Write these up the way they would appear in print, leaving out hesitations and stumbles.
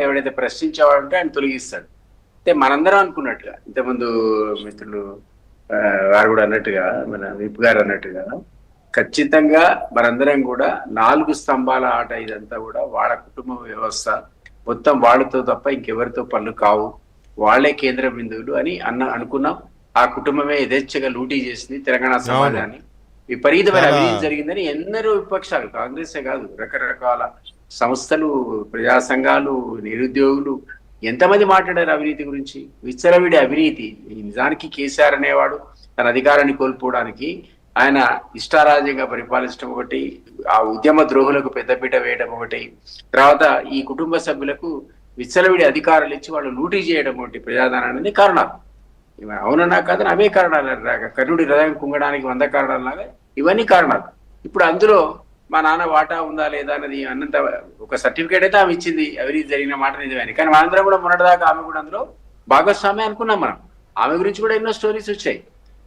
ఎవడైతే ప్రశ్నించేవాడు ఉంటే ఆయన తొలగిస్తాడు. అంటే మనందరం అనుకున్నట్టుగా ఇంతకుముందు మిత్రులు వారు కూడా అన్నట్టుగా మన విప్ గారు అన్నట్టుగా ఖచ్చితంగా మనందరం కూడా 4 స్తంభాల ఆట ఇదంతా కూడా వాళ్ళ కుటుంబ వ్యవస్థ మొత్తం వాళ్ళతో తప్ప ఇంకెవరితో పనులు కావు, వాళ్లే కేంద్ర బిందువులు అని అనుకున్నాం. ఆ కుటుంబమే యథేచ్ఛగా లూటీ చేసింది తెలంగాణ సమాజాన్ని. విపరీతమైన అవినీతి జరిగిందని ఎందరో విపక్షాలు, కాంగ్రెసే కాదు, రకరకాల సంస్థలు, ప్రజా సంఘాలు, నిరుద్యోగులు ఎంతమంది మాట్లాడారు అవినీతి గురించి. విచ్చలవిడి అవినీతి. నిజానికి కేసీఆర్ అనేవాడు తన అధికారాన్ని కోల్పోవడానికి ఆయన ఇష్టారాజ్యంగా పరిపాలించడం ఒకటి, ఆ ఉద్యమ ద్రోహులకు పెద్దపీట వేయడం ఒకటి, తర్వాత ఈ కుటుంబ సభ్యులకు విచ్చలవిడి అధికారాలు ఇచ్చి వాళ్ళు లూటీ చేయడం ఒకటి ప్రజాధనాన్ని కారణాలు. అవునన్నా కాదని అవే కారణాలు. కర్ణుడి హృదయం కుంగడానికి 100 కారణాలలాగా ఇవన్నీ కారణాలు. ఇప్పుడు అందులో మా నాన్న వాటా ఉందా లేదా అన్నది అన్నంత ఒక సర్టిఫికేట్ అయితే ఆమె ఇచ్చింది, అవినీతి జరిగిన మాట నిజమే. కానీ మనందరం కూడా మొన్నటిదాకా ఆమె కూడా అందులో భాగస్వామి అనుకున్నాం మనం. ఆమె గురించి కూడా ఎన్నో స్టోరీస్ వచ్చాయి.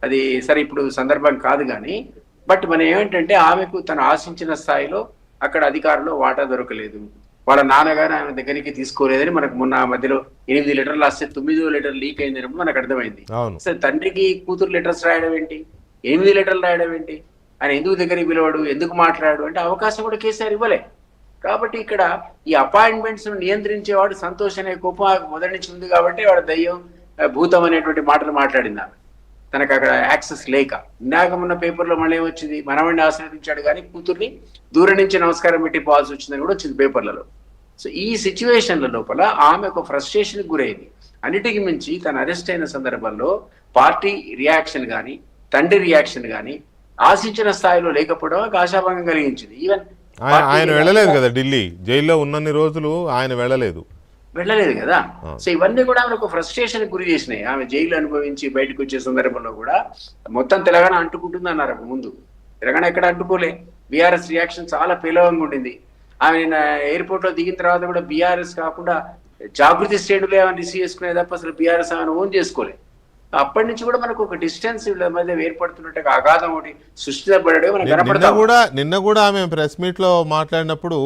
అది సరే ఇప్పుడు సందర్భం కాదు కానీ, బట్ మనం ఏమిటంటే ఆమెకు తను ఆశించిన స్థాయిలో అక్కడ అధికారంలో వాటా దొరకలేదు. వాళ్ళ నాన్నగారు ఆమె దగ్గరికి తీసుకోలేదని మనకు మొన్న మధ్యలో 8 లెటర్లు వస్తే 9వ లెటర్ లీక్ అయిందని మనకు అర్థమైంది. సరే తండ్రికి కూతురు లెటర్స్ రాయడం ఏంటి, 8 లెటర్లు రాయడం ఏంటి, ఆయన ఎందుకు దగ్గరికి పిలవాడు, ఎందుకు మాట్లాడు అంటే అవకాశం కూడా కేసీఆర్ ఇవ్వలే. కాబట్టి ఇక్కడ ఈ అపాయింట్మెంట్స్ ను నియంత్రించేవాడు సంతోష్ అనే కోపం మొదటి నుంచి ఉంది కాబట్టి వాడు దయ్యం భూతం అనేటువంటి మాటలు మాట్లాడింది ఆమె, తనకు అక్కడ యాక్సెస్ లేక. ఇందాక మొన్న పేపర్లో మళ్ళీ ఏమొచ్చింది, మనవాడిని ఆశీర్వదించాడు కానీ కూతుర్ని దూరం నుంచి నమస్కారం పెట్టి పోవాల్సి వచ్చిందని కూడా వచ్చింది పేపర్లలో. సో ఈ సిచ్యువేషన్ల లోపల ఆమె ఒక ఫ్రస్ట్రేషన్కి గురైంది. అన్నిటికీ మించి తను అరెస్ట్ అయిన సందర్భంలో పార్టీ రియాక్షన్ కానీ తండ్రి రియాక్షన్ కానీ ఆశించిన స్థాయిలో లేకపోవడం ఆశాభంగం కలిగించింది. ఈవెన్ ఆయన వెళ్ళలేదు కదా ఢిల్లీ, జైల్లో ఉన్నన్ని రోజులు ఆయన వెళ్ళలేదు కదా. సో ఇవన్నీ కూడా ఆమె ఒక ఫ్రస్ట్రేషన్ గురి చేసినాయి. ఆమె జైలు అనుభవించి బయటకు వచ్చే సందర్భంలో కూడా మొత్తం తెలంగాణ అంటుకుంటుంది అన్నారు ముందు. తెలంగాణ ఎక్కడ అంటుకోలే. బీఆర్ఎస్ రియాక్షన్ చాలా పేలవంగా ఉండింది. ఆమె ఎయిర్పోర్ట్ లో దిగిన తర్వాత కూడా బీఆర్ఎస్ కాకుండా జాగృతి శ్రేణులు ఏమైనా రిసీవ్ చేసుకునే తప్ప అసలు బీఆర్ఎస్ ఆమెను ఓన్ చేసుకోలే. అప్పటి నుంచి కూడా మనకు ఒక డిస్టెన్స్ వీళ్ళ మధ్య ఏర్పడుతున్నట్టుగా అగాధం ఒకటి సృష్టించబడే మనకు కనపడతాం. నిన్న కూడా ఆమె ప్రెస్ మీట్ లో మాట్లాడినప్పుడు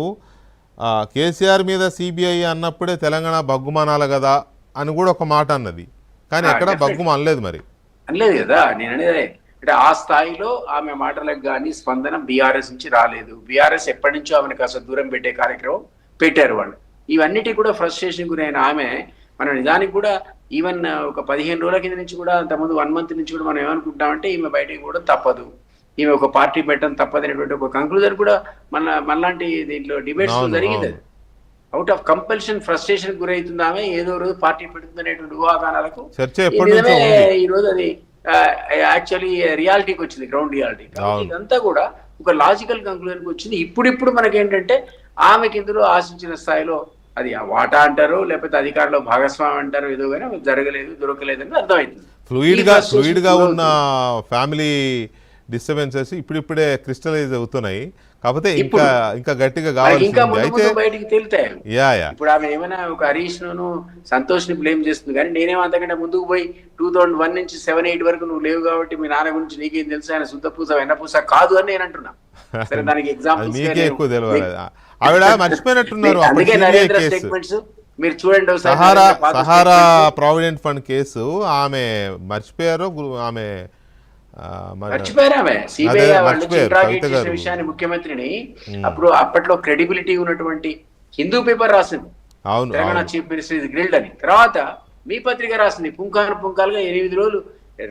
కేసీఆర్ మీద సిబిఐ అన్నప్పుడే తెలంగాణ బగ్గుమానాల కదా అని కూడా ఒక మాట అన్నది. కానీ ఎక్కడ బగ్గుమ అనలేదు. మరి అనలేదు కదా. నేను అనేది అంటే ఆ స్థాయిలో ఆమె మాటలకు కానీ స్పందన బీఆర్ఎస్ నుంచి రాలేదు. బీఆర్ఎస్ ఎప్పటి నుంచో ఆమెను కాస్త దూరం పెట్టే కార్యక్రమం పెట్టారు వాళ్ళు. ఇవన్నిటి కూడా ఫ్రస్ట్రేషన్ గురైన ఆమె మనం నిజానికి కూడా ఈవెన్ ఒక 15 రోజుల కింద నుంచి కూడా అంతకుముందు 1 మంత్ నుంచి కూడా మనం ఏమనుకుంటామంటే ఈమె బయటకు కూడా తప్పదు, ఈమె ఒక పార్టీ పెట్టడం తప్పదు అనేటువంటి ఒక కంక్లూజన్ కూడా మనలాంటి దీంట్లో డిబేట్స్ జరిగింది. అవుట్ ఆఫ్ కంపల్షన్ ఫ్రస్ట్రేషన్ గురవుతుంది ఆమె, ఏదో రోజు పార్టీ పెడుతుంది అనేటువంటి ఊహాగానాలకు ఈ రోజు అది యాక్చువల్లీ రియాలిటీకి వచ్చింది, గ్రౌండ్ రియాలిటీ. ఇదంతా కూడా ఒక లాజికల్ కంక్లూజన్కి వచ్చింది. ఇప్పుడు మనకేంటంటే ఆమెకి ఇందులో ఆశించిన స్థాయిలో అది వాటా అంటారు, లేకపోతే అధికారంలో భాగస్వామి అంటారు, ఏదో కానీ జరగలేదు, దొరకలేదు అని అర్థమవుతుంది. ఫ్లూయిడ్ గా ఉన్న ఫ్యామిలీ డిస్టర్బెన్సెస్ ఇప్పుడిప్పుడే క్రిస్టలైజ్ అవుతున్నాయి. కాకపోతే ఇంకా గట్టిగా కావాలి, బయటికి తేలుతాయి. ఇప్పుడు ఆమె ఏమైనా ఒక హరీష్ ను సంతోష్ ని బ్లేమ్ చేస్తుంది, కానీ నేనేమో అంతకంటే ముందుకు పోయి 2001 నుంచి 7-8 వరకు నువ్వు లేవు కాబట్టి మీ నాన్న గురించి నీకేం తెలుసు, ఆయన శుద్ధ పూస వెన్నపూస కాదు అని నేను అంటున్నా. సరే దానికి ఎగ్జాంపుల్ ఎక్కువ తెలియదు. ఆవిడ మర్చిపోయినట్టున్నారు. మీరు చూడండి, సహారా ప్రావిడెంట్ ఫండ్ కేసు ఆమె మర్చిపోయారు. ఆమె మర్చిపోయారు. సిబిఐ వాళ్ళు విషయాన్ని ముఖ్యమంత్రిని అప్పట్లో క్రెడిబిలిటీ ఉన్నటువంటి హిందూ పేపర్ రాసింది, Telangana chief minister is grilled అని. తర్వాత మీ పత్రిక రాసింది పుంకాలుగా 8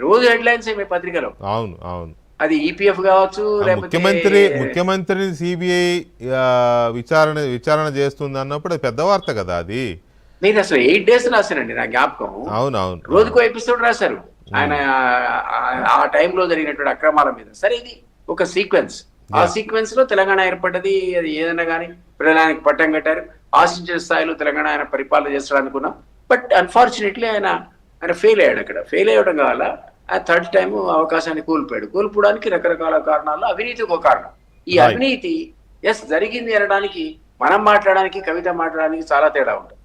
రోజు హెడ్లైన్స్ మీ పత్రికలో. అవును అది ఈపీఎఫ్ కావచ్చు, ముఖ్యమంత్రిని సిబిఐ విచారణ చేస్తుంది అన్నప్పుడు అది పెద్ద వార్త కదా. అది నేను అసలు 8 days రాశానండి, నా జ్ఞాపకం. అవునవును, రోజుకో ఎపిసోడ్ రాశారు ఆయన ఆ టైంలో జరిగినటువంటి అక్రమాల మీద. సరే ఇది ఒక సీక్వెన్స్. ఆ సీక్వెన్స్ లో తెలంగాణ ఏర్పడ్డది. అది ఏదైనా కానీ ప్రజలానికి పట్టం కట్టారు. ఆశించిన స్థాయిలో తెలంగాణ ఆయన పరిపాలన చేస్తాడు అనుకున్నాం. బట్ అన్ఫార్చునేట్లీ ఆయన ఫెయిల్ అయ్యాడు. అక్కడ ఫెయిల్ అయ్యడం వల్ల ఆ థర్డ్ టైం అవకాశాన్ని కోల్పోవడానికి రకరకాల కారణాల్లో అవినీతి ఒక కారణం. ఈ అవినీతి జరిగింది అనడానికి మనం మాట్లాడడానికి, కవిత మాట్లాడడానికి చాలా తేడా ఉంటుంది.